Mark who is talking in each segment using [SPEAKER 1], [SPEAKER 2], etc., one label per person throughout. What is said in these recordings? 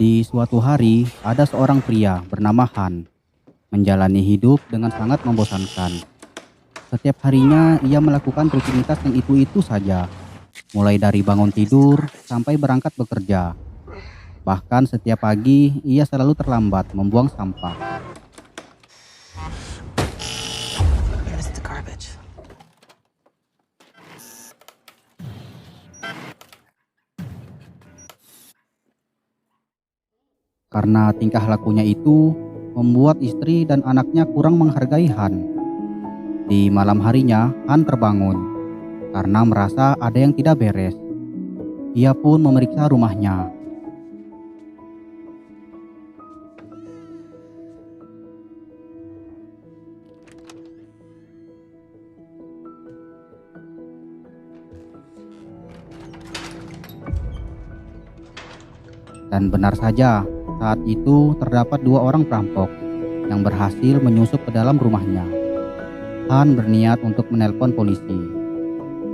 [SPEAKER 1] Di suatu hari, ada seorang pria bernama Han, menjalani hidup dengan sangat membosankan. Setiap harinya ia melakukan rutinitas yang itu-itu saja, mulai dari bangun tidur sampai berangkat bekerja. Bahkan setiap pagi ia selalu terlambat membuang sampah.
[SPEAKER 2] Where's the garbage?
[SPEAKER 1] Karena tingkah lakunya itu membuat istri dan anaknya kurang menghargai Han. Di malam harinya, Han terbangun karena merasa ada yang tidak beres. Ia pun memeriksa rumahnya. Dan benar saja, saat itu terdapat dua orang perampok yang berhasil menyusup ke dalam rumahnya. Han berniat untuk menelpon polisi.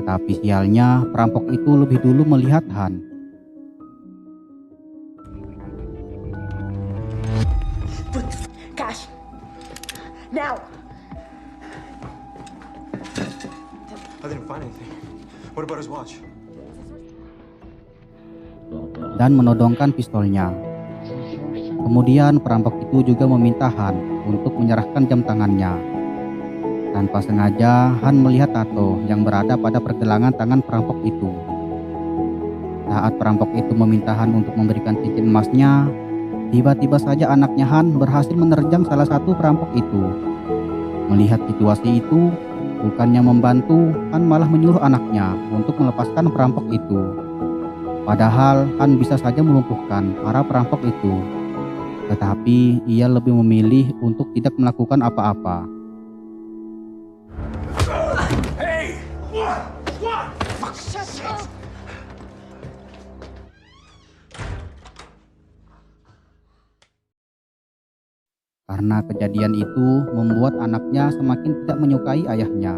[SPEAKER 1] Tetapi sialnya, perampok itu lebih dulu melihat Han.
[SPEAKER 2] Cash. Now.
[SPEAKER 3] I didn't find anything. What about his watch?
[SPEAKER 1] Dan menodongkan pistolnya. Kemudian perampok itu juga meminta Han untuk menyerahkan jam tangannya. Tanpa sengaja, Han melihat tato yang berada pada pergelangan tangan perampok itu. Saat perampok itu meminta Han untuk memberikan cincin emasnya, tiba-tiba saja anaknya Han berhasil menerjang salah satu perampok itu. Melihat situasi itu, bukannya membantu, Han malah menyuruh anaknya untuk melepaskan perampok itu. Padahal Han bisa saja melumpuhkan para perampok itu. Tetapi ia lebih memilih untuk tidak melakukan apa-apa.
[SPEAKER 3] Hey! What?
[SPEAKER 2] Shut up.
[SPEAKER 1] Karena kejadian itu membuat anaknya semakin tidak menyukai ayahnya.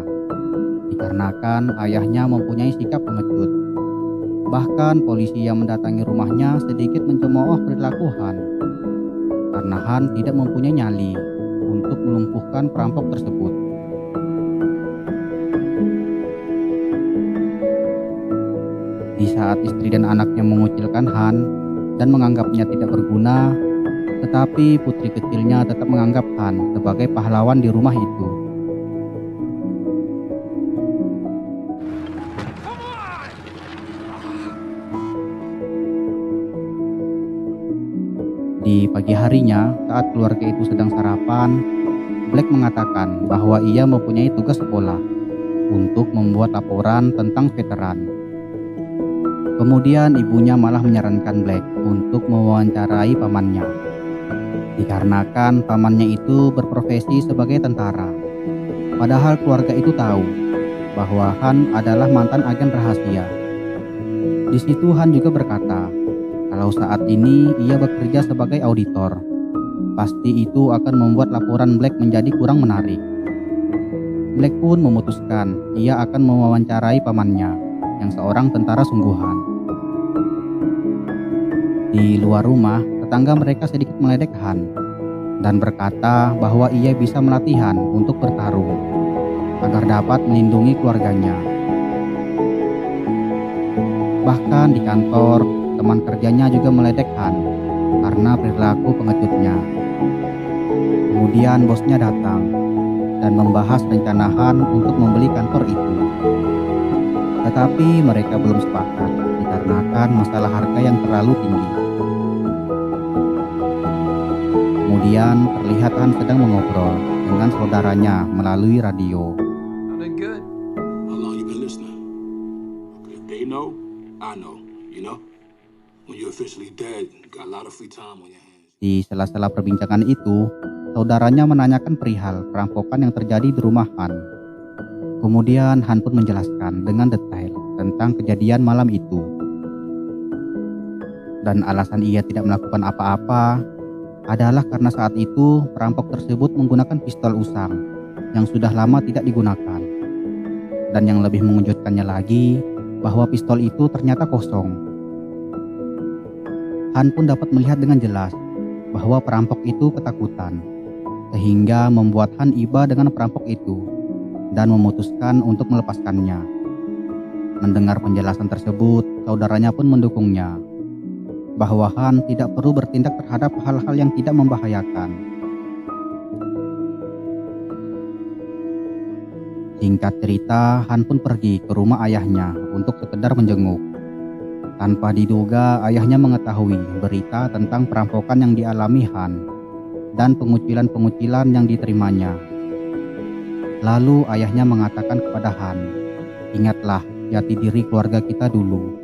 [SPEAKER 1] Dikarenakan ayahnya mempunyai sikap pengecut. Bahkan polisi yang mendatangi rumahnya sedikit mencemooh perilaku Han. Karena Han tidak mempunyai nyali untuk melumpuhkan perampok tersebut. Di saat istri dan anaknya mengucilkan Han dan menganggapnya tidak berguna, tetapi putri kecilnya tetap menganggap Han sebagai pahlawan di rumah itu. Di pagi harinya, saat keluarga itu sedang sarapan, Black mengatakan bahwa ia mempunyai tugas sekolah untuk membuat laporan tentang veteran. Kemudian ibunya malah menyarankan Black untuk mewawancarai pamannya. Dikarenakan pamannya itu berprofesi sebagai tentara. Padahal keluarga itu tahu bahwa Han adalah mantan agen rahasia. Di situ Han juga berkata, kalau saat ini ia bekerja sebagai auditor, pasti itu akan membuat laporan Black menjadi kurang menarik. Black pun memutuskan ia akan mewawancarai pamannya yang seorang tentara sungguhan. Di luar rumah, tetangga mereka sedikit meledek Han dan berkata bahwa ia bisa melatih Han untuk bertarung agar dapat melindungi keluarganya. Bahkan di kantor, teman kerjanya juga meledek Han karena perilaku pengecutnya. Kemudian bosnya datang dan membahas rencana Han untuk membeli kantor itu. Tetapi mereka belum sepakat dikarenakan masalah harga yang terlalu tinggi. Kemudian terlihat Han sedang mengobrol dengan saudaranya melalui radio.
[SPEAKER 3] Sounded good.
[SPEAKER 4] How long you been listening? If they know, I know, you know? When you're officially dead, you got a lot of free time on your hands.
[SPEAKER 1] Di sela-sela perbincangan itu, saudaranya menanyakan perihal perampokan yang terjadi di rumah Han. Kemudian Han pun menjelaskan dengan detail tentang kejadian malam itu. Dan alasan ia tidak melakukan apa-apa adalah karena saat itu perampok tersebut menggunakan pistol usang yang sudah lama tidak digunakan. Dan yang lebih mengejutkannya lagi, bahwa pistol itu ternyata kosong. Han pun dapat melihat dengan jelas bahwa perampok itu ketakutan, sehingga membuat Han iba dengan perampok itu dan memutuskan untuk melepaskannya. Mendengar penjelasan tersebut, saudaranya pun mendukungnya bahwa Han tidak perlu bertindak terhadap hal-hal yang tidak membahayakan. Singkat cerita, Han pun pergi ke rumah ayahnya untuk sekedar menjenguk. Tanpa diduga, ayahnya mengetahui berita tentang perampokan yang dialami Han dan pengucilan-pengucilan yang diterimanya. Lalu ayahnya mengatakan kepada Han, "Ingatlah jati diri keluarga kita dulu."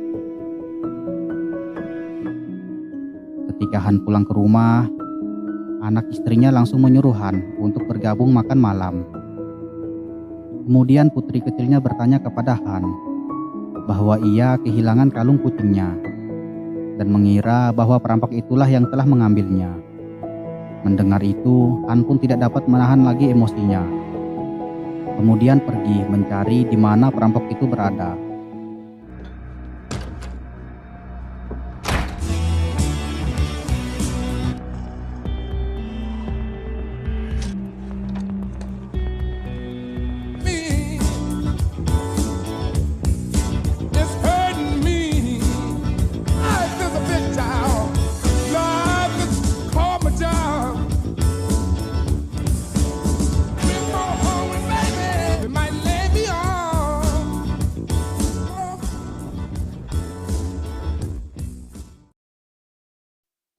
[SPEAKER 1] Ketika Han pulang ke rumah, anak istrinya langsung menyuruh Han untuk bergabung makan malam. Kemudian putri kecilnya bertanya kepada Han bahwa ia kehilangan kalung kucingnya dan mengira bahwa perampok itulah yang telah mengambilnya. Mendengar itu, Han pun tidak dapat menahan lagi emosinya. Kemudian pergi mencari di mana perampok itu berada.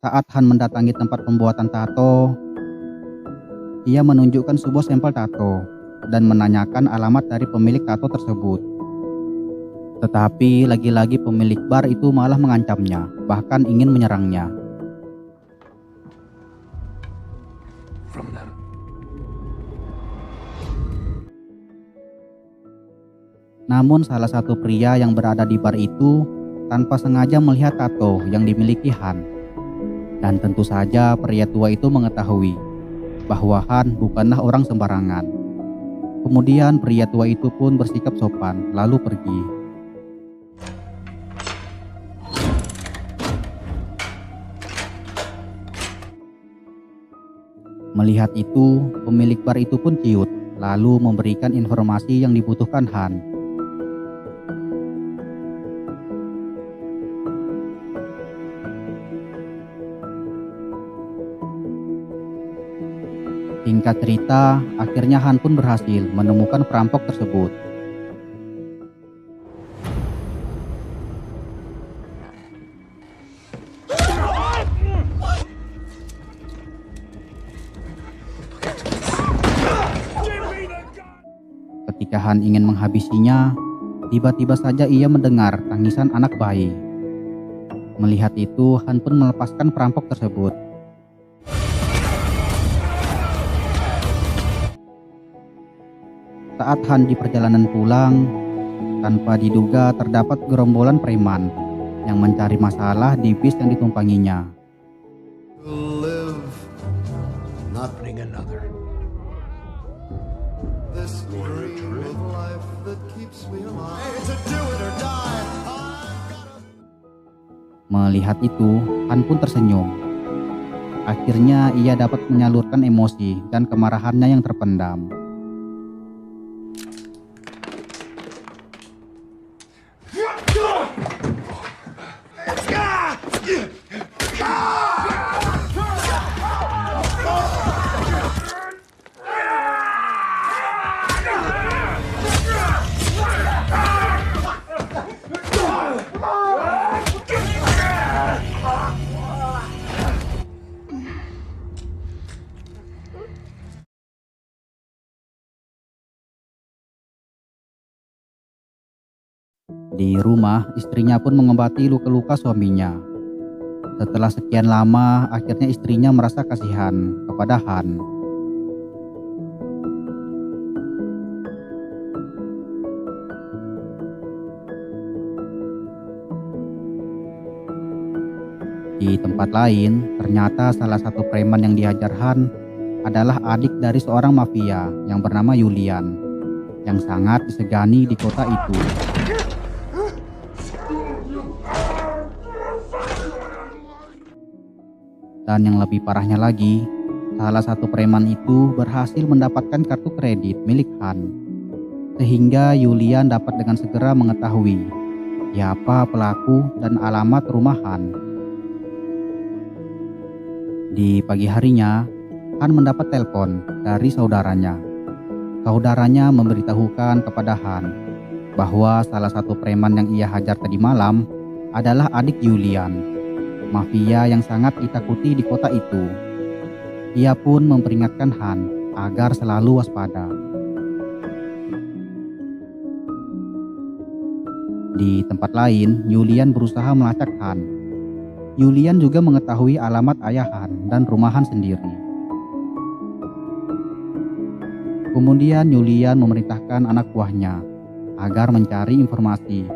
[SPEAKER 1] Saat Han mendatangi tempat pembuatan tato, ia menunjukkan sebuah sampel tato dan menanyakan alamat dari pemilik tato tersebut. Tetapi lagi-lagi pemilik bar itu malah mengancamnya, bahkan ingin menyerangnya. Namun salah satu pria yang berada di bar itu tanpa sengaja melihat tato yang dimiliki Han. Dan tentu saja pria tua itu mengetahui bahwa Han bukanlah orang sembarangan. Kemudian pria tua itu pun bersikap sopan lalu pergi. Melihat itu, pemilik bar itu pun ciut lalu memberikan informasi yang dibutuhkan Han. Singkat cerita, akhirnya Han pun berhasil menemukan perampok tersebut. Ketika Han ingin menghabisinya, tiba-tiba saja ia mendengar tangisan anak bayi. Melihat itu, Han pun melepaskan perampok tersebut. Saat Han di perjalanan pulang, tanpa diduga terdapat gerombolan preman yang mencari masalah di bis yang ditumpanginya. Melihat itu, Han pun tersenyum. Akhirnya ia dapat menyalurkan emosi dan kemarahannya yang terpendam. Di rumah, istrinya pun mengobati luka-luka suaminya. Setelah sekian lama, akhirnya istrinya merasa kasihan kepada Han. Di tempat lain, ternyata salah satu preman yang dihajar Han adalah adik dari seorang mafia yang bernama Julian, yang sangat disegani di kota itu. Dan yang lebih parahnya lagi, salah satu preman itu berhasil mendapatkan kartu kredit milik Han, sehingga Julian dapat dengan segera mengetahui siapa pelaku dan alamat rumah Han. Di pagi harinya, Han mendapat telepon dari saudaranya. Saudaranya memberitahukan kepada Han bahwa salah satu preman yang ia hajar tadi malam adalah adik Julian, mafia yang sangat ditakuti di kota itu. Ia pun memperingatkan Han agar selalu waspada. Di tempat lain, Julian berusaha melacak Han. Julian juga mengetahui alamat ayah Han dan rumah Han sendiri. Kemudian Julian memerintahkan anak buahnya agar mencari informasi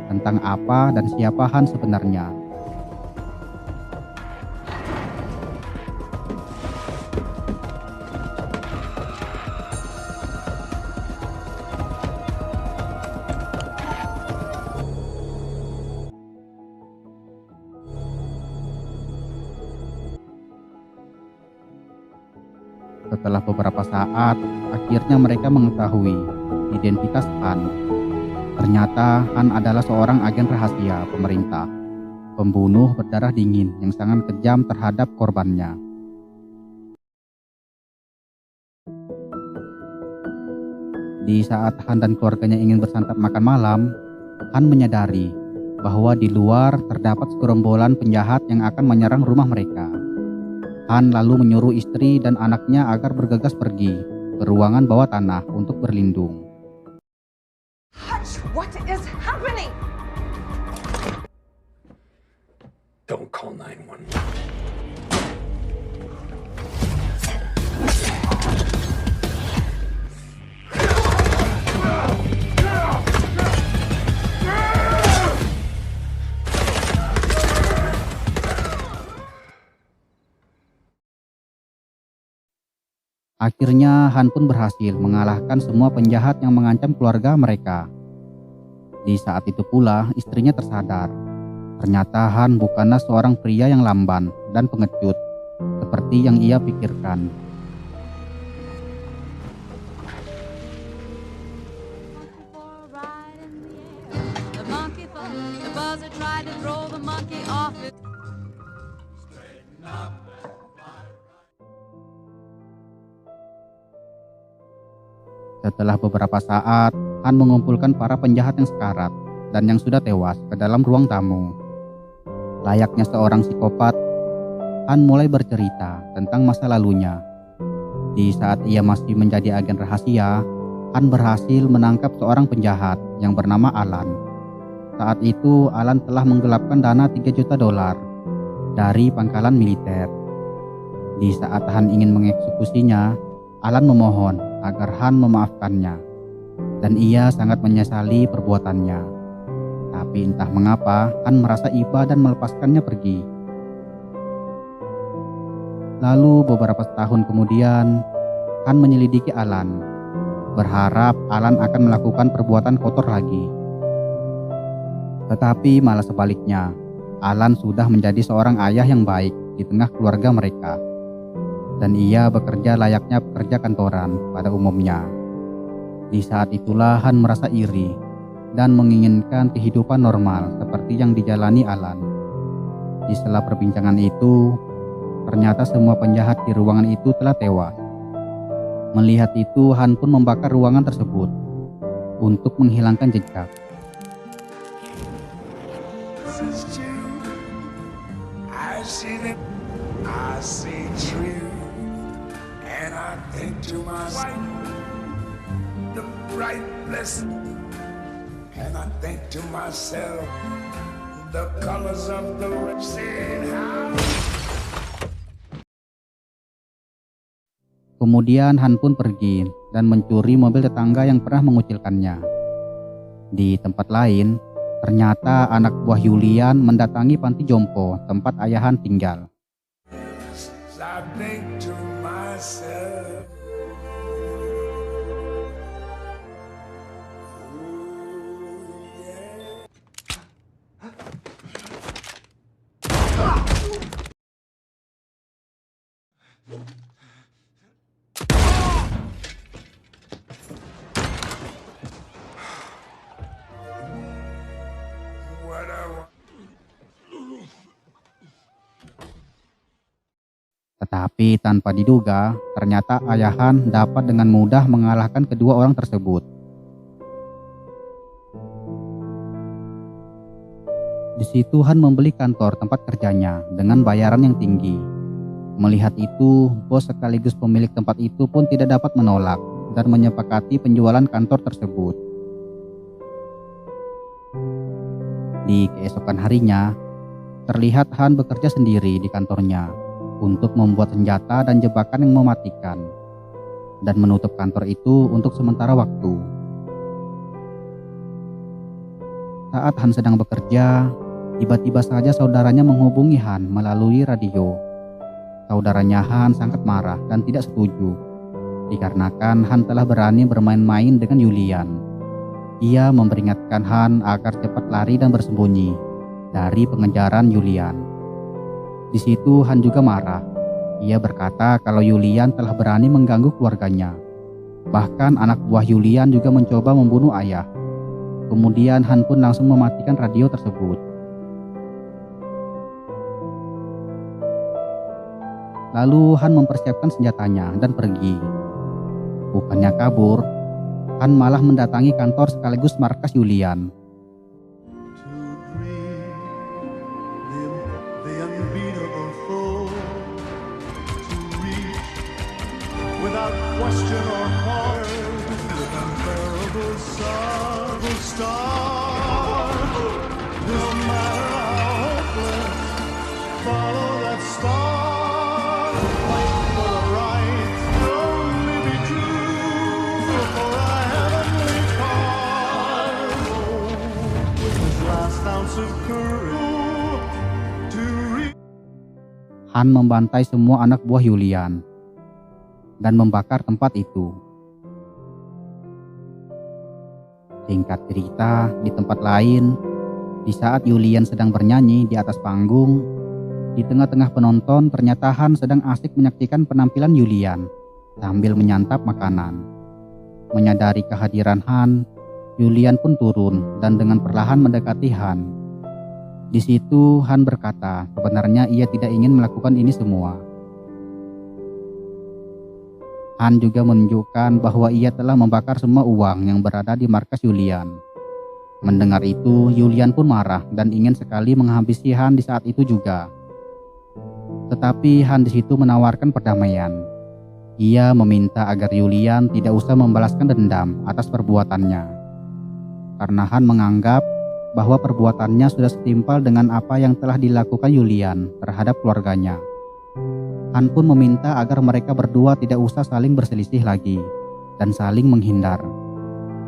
[SPEAKER 1] tentang apa dan siapa Han sebenarnya. Setelah beberapa saat, akhirnya mereka mengetahui identitas Han. Ternyata Han adalah seorang agen rahasia pemerintah, pembunuh berdarah dingin yang sangat kejam terhadap korbannya. Di saat Han dan keluarganya ingin bersantap makan malam, Han menyadari bahwa di luar terdapat segerombolan penjahat yang akan menyerang rumah mereka. Han lalu menyuruh istri dan anaknya agar bergegas pergi ke ruangan bawah tanah untuk berlindung.
[SPEAKER 2] Hutch, what is happening?
[SPEAKER 3] Don't call 911.
[SPEAKER 1] Akhirnya Han pun berhasil mengalahkan semua penjahat yang mengancam keluarga mereka. Di saat itu pula istrinya tersadar. Ternyata Han bukanlah seorang pria yang lamban dan pengecut seperti yang ia pikirkan. Setelah beberapa saat, Han mengumpulkan para penjahat yang sekarat dan yang sudah tewas ke dalam ruang tamu. Layaknya seorang psikopat, Han mulai bercerita tentang masa lalunya. Di saat ia masih menjadi agen rahasia, Han berhasil menangkap seorang penjahat yang bernama Alan. Saat itu, Alan telah menggelapkan dana $3 juta dari pangkalan militer. Di saat Han ingin mengeksekusinya, Alan memohon agar Han memaafkannya, dan ia sangat menyesali perbuatannya. Tapi entah mengapa Han merasa iba dan melepaskannya pergi. Lalu beberapa tahun kemudian, Han menyelidiki Alan, berharap Alan akan melakukan perbuatan kotor lagi. Tetapi malah sebaliknya, Alan sudah menjadi seorang ayah yang baik di tengah keluarga mereka. Dan ia bekerja layaknya pekerja kantoran pada umumnya. Di saat itulah Han merasa iri dan menginginkan kehidupan normal seperti yang dijalani Alan. Di sela perbincangan itu, ternyata semua penjahat di ruangan itu telah tewas. Melihat itu, Han pun membakar ruangan tersebut untuk menghilangkan jejak.
[SPEAKER 5] I see truth, and I think to myself, the bright blessed, and I think to myself, the colors of the red, saying how.
[SPEAKER 1] Kemudian Han pun pergi dan mencuri mobil tetangga yang pernah mengucilkannya. Di tempat lain, ternyata anak buah Julian mendatangi panti jompo tempat ayah Han tinggal.
[SPEAKER 5] I think to myself,
[SPEAKER 1] Tapi tanpa diduga, ternyata ayah Han dapat dengan mudah mengalahkan kedua orang tersebut. Di situ Han membeli kantor tempat kerjanya dengan bayaran yang tinggi. Melihat itu, bos sekaligus pemilik tempat itu pun tidak dapat menolak dan menyepakati penjualan kantor tersebut. Di keesokan harinya, terlihat Han bekerja sendiri di kantornya untuk membuat senjata dan jebakan yang mematikan dan menutup kantor itu untuk sementara waktu. Saat Han sedang bekerja, tiba-tiba saja saudaranya menghubungi Han melalui radio. Saudaranya Han sangat marah dan tidak setuju, dikarenakan Han telah berani bermain-main dengan Julian. Ia memperingatkan Han agar cepat lari dan bersembunyi dari pengejaran Julian. Di situ Han juga marah. Ia berkata kalau Julian telah berani mengganggu keluarganya. Bahkan anak buah Julian juga mencoba membunuh ayah. Kemudian Han pun langsung mematikan radio tersebut. Lalu Han mempersiapkan senjatanya dan pergi. Bukannya kabur, Han malah mendatangi kantor sekaligus markas Julian. Han membantai semua anak buah Julian dan membakar tempat itu. Singkat cerita, di tempat lain, di saat Julian sedang bernyanyi di atas panggung, di tengah-tengah penonton ternyata Han sedang asik menyaksikan penampilan Julian sambil menyantap makanan. Menyadari kehadiran Han, Julian pun turun dan dengan perlahan mendekati Han. Di situ Han berkata sebenarnya ia tidak ingin melakukan ini semua. Han juga menunjukkan bahwa ia telah membakar semua uang yang berada di markas Julian. Mendengar itu, Julian pun marah dan ingin sekali menghabisi Han di saat itu juga. Tetapi Han di situ menawarkan perdamaian. Ia meminta agar Julian tidak usah membalaskan dendam atas perbuatannya. Karena Han menganggap bahwa perbuatannya sudah setimpal dengan apa yang telah dilakukan Julian terhadap keluarganya. Han pun meminta agar mereka berdua tidak usah saling berselisih lagi dan saling menghindar.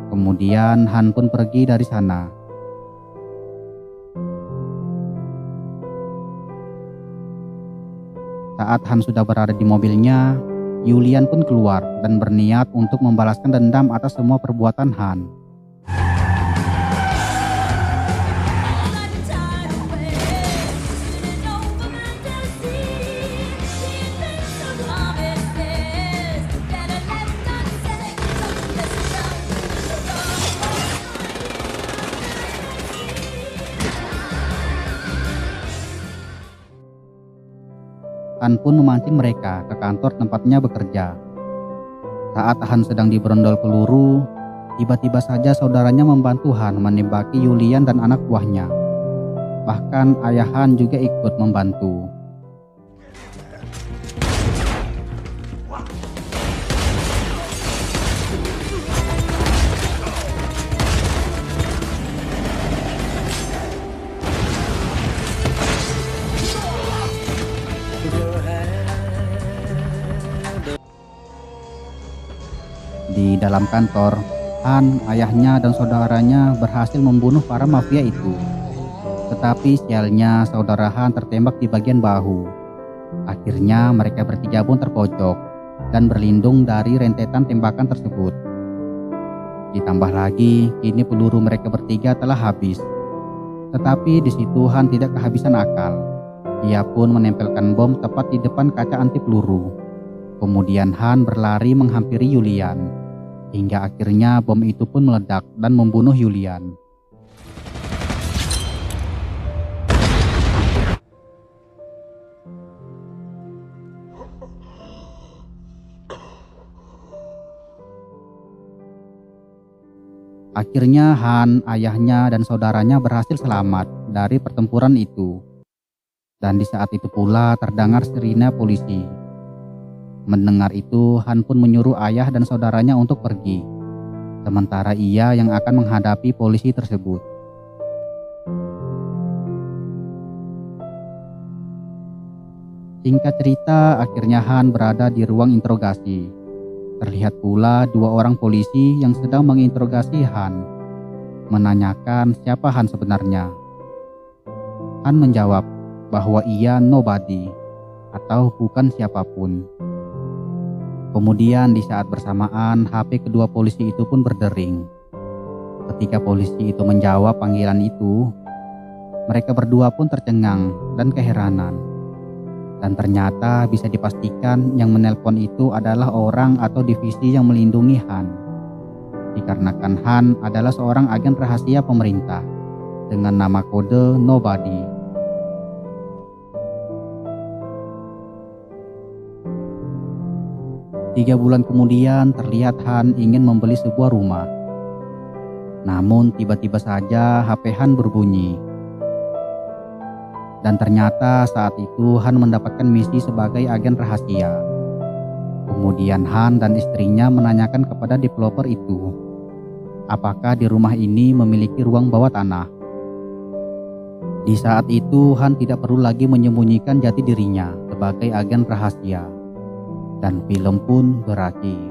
[SPEAKER 1] Kemudian Han pun pergi dari sana. Saat Han sudah berada di mobilnya, Julian pun keluar dan berniat untuk membalaskan dendam atas semua perbuatan Han. Han pun memancing mereka ke kantor tempatnya bekerja. Saat Han sedang diberondol peluru, tiba-tiba saja saudaranya membantu Han menembaki Julian dan anak buahnya. Bahkan ayah Han juga ikut membantu. Di dalam kantor, Han, ayahnya, dan saudaranya berhasil membunuh para mafia itu. Tetapi sialnya saudara Han tertembak di bagian bahu. Akhirnya mereka bertiga pun terpojok dan berlindung dari rentetan tembakan tersebut. Ditambah lagi, kini peluru mereka bertiga telah habis. Tetapi di situ Han tidak kehabisan akal. Ia pun menempelkan bom tepat di depan kaca anti peluru. Kemudian Han berlari menghampiri Julian. Hingga akhirnya bom itu pun meledak dan membunuh Julian. Akhirnya Han, ayahnya, dan saudaranya berhasil selamat dari pertempuran itu. Dan di saat itu pula terdengar sirine polisi. Mendengar itu, Han pun menyuruh ayah dan saudaranya untuk pergi. Sementara ia yang akan menghadapi polisi tersebut. Singkat cerita, akhirnya Han berada di ruang interogasi. Terlihat pula 2 orang polisi yang sedang menginterogasi Han, menanyakan siapa Han sebenarnya. Han menjawab bahwa ia nobody atau bukan siapapun. Kemudian di saat bersamaan HP kedua polisi itu pun berdering. Ketika polisi itu menjawab panggilan itu, mereka berdua pun tercengang dan keheranan. Dan ternyata bisa dipastikan yang menelpon itu adalah orang atau divisi yang melindungi Han. Dikarenakan Han adalah seorang agen rahasia pemerintah dengan nama kode Nobody. Tiga bulan kemudian terlihat Han ingin membeli sebuah rumah. Namun tiba-tiba saja HP Han berbunyi. Dan ternyata saat itu Han mendapatkan misi sebagai agen rahasia. Kemudian Han dan istrinya menanyakan kepada developer itu, apakah di rumah ini memiliki ruang bawah tanah. Di saat itu Han tidak perlu lagi menyembunyikan jati dirinya sebagai agen rahasia. Dan film pun berakhir.